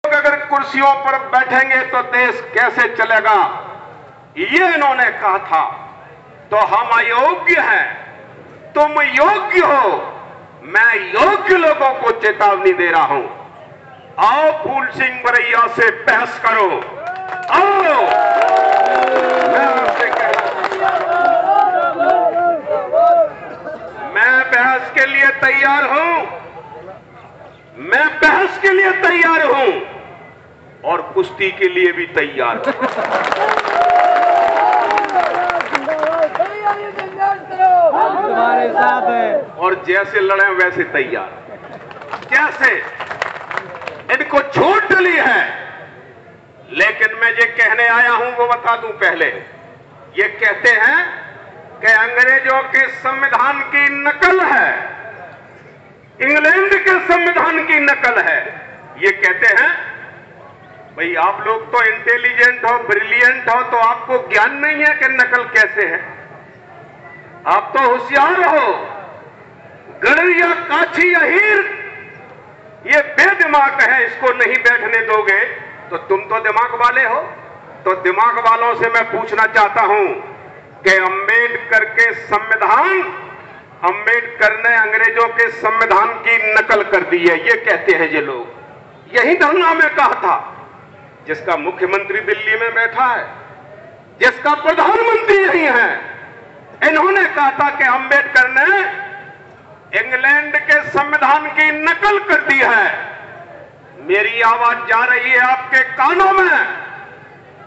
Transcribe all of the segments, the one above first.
लोग अगर कुर्सियों पर बैठेंगे तो देश कैसे चलेगा, ये इन्होंने कहा था। तो हम अयोग्य हैं, तुम योग्य हो, मैं योग्य लोगों को चेतावनी दे रहा हूं। आओ फूल सिंह बरैया से बहस करो, आओ। मैं आपसे कहना चाहता हूं, मैं बहस के लिए तैयार हूं, मैं बहस के लिए तैयार हूं और कुश्ती के लिए भी तैयार हूं। तुम्हारे साथ है और जैसे लड़े वैसे तैयार। जैसे इनको छूट डली है, लेकिन मैं ये कहने आया हूं वो बता दूं पहले। ये कहते हैं कि अंग्रेजों के संविधान की नकल है, इंग्लैंड के संविधान की नकल है। ये कहते हैं भाई आप लोग तो इंटेलिजेंट हो, ब्रिलियंट हो, तो आपको ज्ञान नहीं है कि नकल कैसे है। आप तो होशियार हो, गड़रिया काछी अहीर ये बेदिमाग है, इसको नहीं बैठने दोगे तो तुम तो दिमाग वाले हो। तो दिमाग वालों से मैं पूछना चाहता हूं कि अम्बेडकर के संविधान, अम्बेडकर ने अंग्रेजों के संविधान की नकल कर दी है, ये कहते हैं ये लोग। यही धरना में कहा था, जिसका मुख्यमंत्री दिल्ली में बैठा है, जिसका प्रधानमंत्री यही है, इन्होंने कहा था कि अम्बेडकर ने इंग्लैंड के संविधान की नकल कर दी है। मेरी आवाज जा रही है आपके कानों में।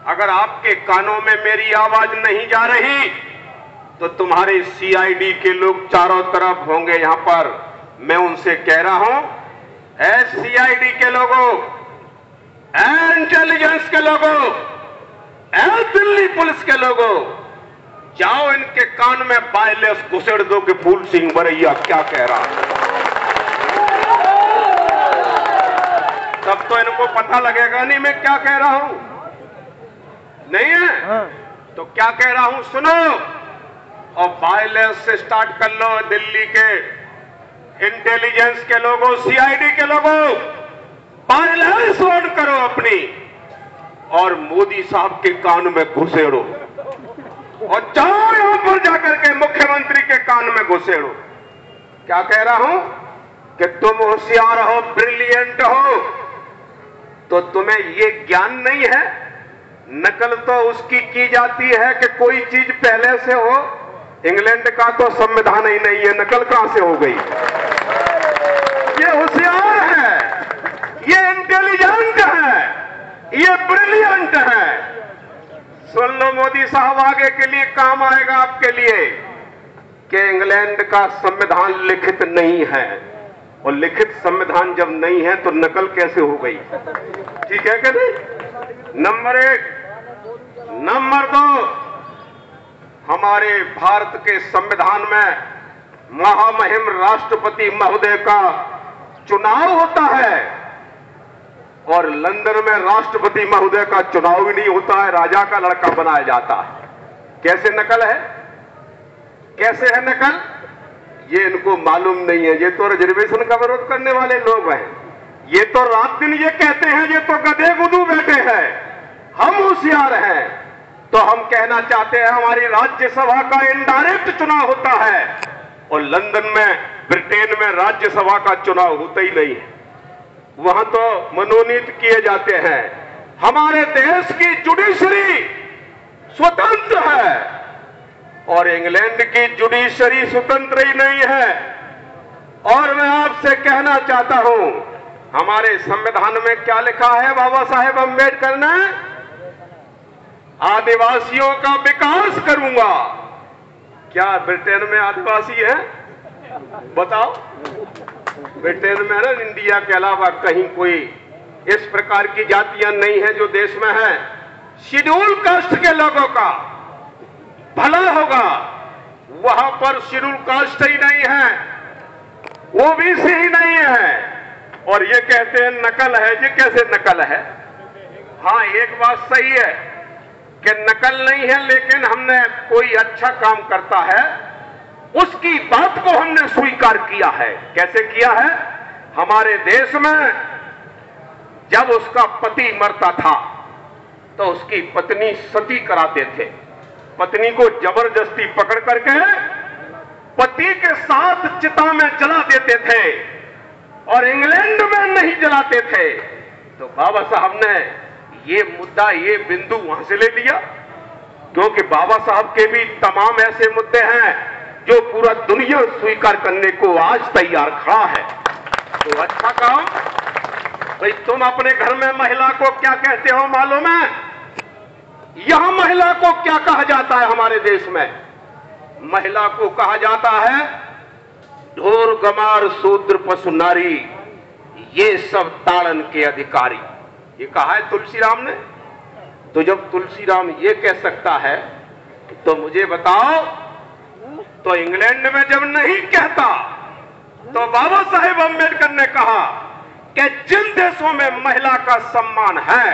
अगर आपके कानों में मेरी आवाज नहीं जा रही तो तुम्हारे सीआईडी के लोग चारों तरफ होंगे यहां पर। मैं उनसे कह रहा हूं, ऐ सीआईडी के लोगों, ऐ इंटेलिजेंस के लोगों, ऐ दिल्ली पुलिस के लोगों, जाओ इनके कान में वायरलेस घुसेड़ दो कि फूल सिंह बरैया क्या कह रहा है। तब तो इनको पता लगेगा नहीं मैं क्या कह रहा हूं। नहीं है तो क्या कह रहा हूं सुनो, और वायरलेस से स्टार्ट कर लो। दिल्ली के इंटेलिजेंस के लोगों, सीआईडी के लोगों, वायरलेस ऑन करो अपनी, और मोदी साहब के कान में घुसेड़ो, और जाओ यहां पर जाकर के मुख्यमंत्री के कान में घुसेड़ो। क्या कह रहा हूं कि तुम होशियार हो, ब्रिलियंट हो, तो तुम्हें ये ज्ञान नहीं है। नकल तो उसकी की जाती है कि कोई चीज पहले से हो। इंग्लैंड का तो संविधान ही नहीं है, नकल कहां से हो गई। ये होशियार है, ये इंटेलिजेंट है, ये ब्रिलियंट है। सुन लो मोदी साहब, आगे के लिए काम आएगा आपके लिए कि इंग्लैंड का संविधान लिखित नहीं है, और लिखित संविधान जब नहीं है तो नकल कैसे हो गई। ठीक है कि नहीं। नंबर 1। नंबर 2, हमारे भारत के संविधान में महामहिम राष्ट्रपति महोदय का चुनाव होता है, और लंदन में राष्ट्रपति महोदय का चुनाव ही नहीं होता है, राजा का लड़का बनाया जाता है। कैसे नकल है, कैसे है नकल, ये इनको मालूम नहीं है। ये तो रिजर्वेशन का विरोध करने वाले लोग हैं, ये तो रात दिन ये कहते हैं, ये तो गधे गुदू बैठे हैं। हम होशियार हैं तो हम कहना चाहते हैं हमारी राज्यसभा का इनडायरेक्ट चुनाव होता है, और लंदन में, ब्रिटेन में राज्यसभा का चुनाव होता ही नहीं है, वहां तो मनोनीत किए जाते हैं। हमारे देश की जुडिशरी स्वतंत्र है, और इंग्लैंड की जुडिशरी स्वतंत्र ही नहीं है। और मैं आपसे कहना चाहता हूं, हमारे संविधान में क्या लिखा है बाबा साहेब अम्बेडकर ने, आदिवासियों का विकास करूंगा। क्या ब्रिटेन में आदिवासी है, बताओ। ब्रिटेन में ना, इंडिया के अलावा कहीं कोई इस प्रकार की जातियां नहीं है जो देश में है। शेड्यूल कास्ट के लोगों का भला होगा, वहां पर शेड्यूल कास्ट ही नहीं है, ओबीसी ही नहीं है, और ये कहते हैं नकल है। ये कैसे नकल है। हाँ, एक बात सही है कि नकल नहीं है, लेकिन हमने कोई अच्छा काम करता है उसकी बात को हमने स्वीकार किया है। कैसे किया है। हमारे देश में जब उसका पति मरता था तो उसकी पत्नी सती कराते थे। पत्नी को जबरदस्ती पकड़ करके पति के साथ चिता में जला देते थे और इंग्लैंड में नहीं जलाते थे। तो बाबा साहब ने ये मुद्दा, ये बिंदु वहां से ले लिया, क्योंकि बाबा साहब के भी तमाम ऐसे मुद्दे हैं जो पूरा दुनिया स्वीकार करने को आज तैयार खड़ा है। तो अच्छा काम भाई, तुम अपने घर में महिला को क्या कहते हो मालूम है? यहां महिला को क्या कहा जाता है हमारे देश में? महिला को कहा जाता है ढोर गमार शूद्र पशु नारी, ये सब ताड़न के अधिकारी। ये कहा है तुलसीराम ने। तो जब तुलसीराम ये कह सकता है तो मुझे बताओ, तो इंग्लैंड में जब नहीं कहता तो बाबा साहेब अम्बेडकर ने कहा कि जिन देशों में महिला का सम्मान है,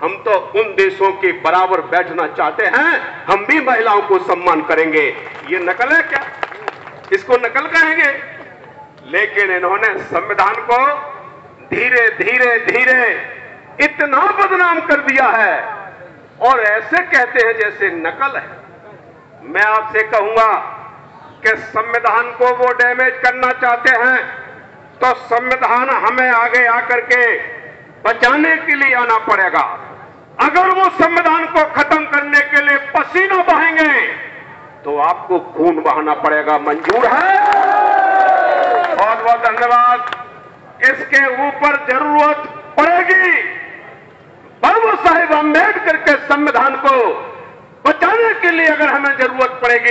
हम तो उन देशों के बराबर बैठना चाहते हैं, हम भी महिलाओं को सम्मान करेंगे। ये नकल है क्या? इसको नकल कहेंगे? लेकिन इन्होंने संविधान को धीरे धीरे धीरे इतना बदनाम कर दिया है और ऐसे कहते हैं जैसे नकल है। मैं आपसे कहूंगा कि संविधान को वो डैमेज करना चाहते हैं तो संविधान हमें आगे आकर के बचाने के लिए आना पड़ेगा। अगर वो संविधान को खत्म करने के लिए पसीना बहाएंगे तो आपको खून बहाना पड़ेगा। मंजूर है? बहुत बहुत धन्यवाद। इसके ऊपर जरूरत पड़ेगी बाबा साहेब अम्बेडकर के संविधान को बचाने के लिए, अगर हमें जरूरत पड़ेगी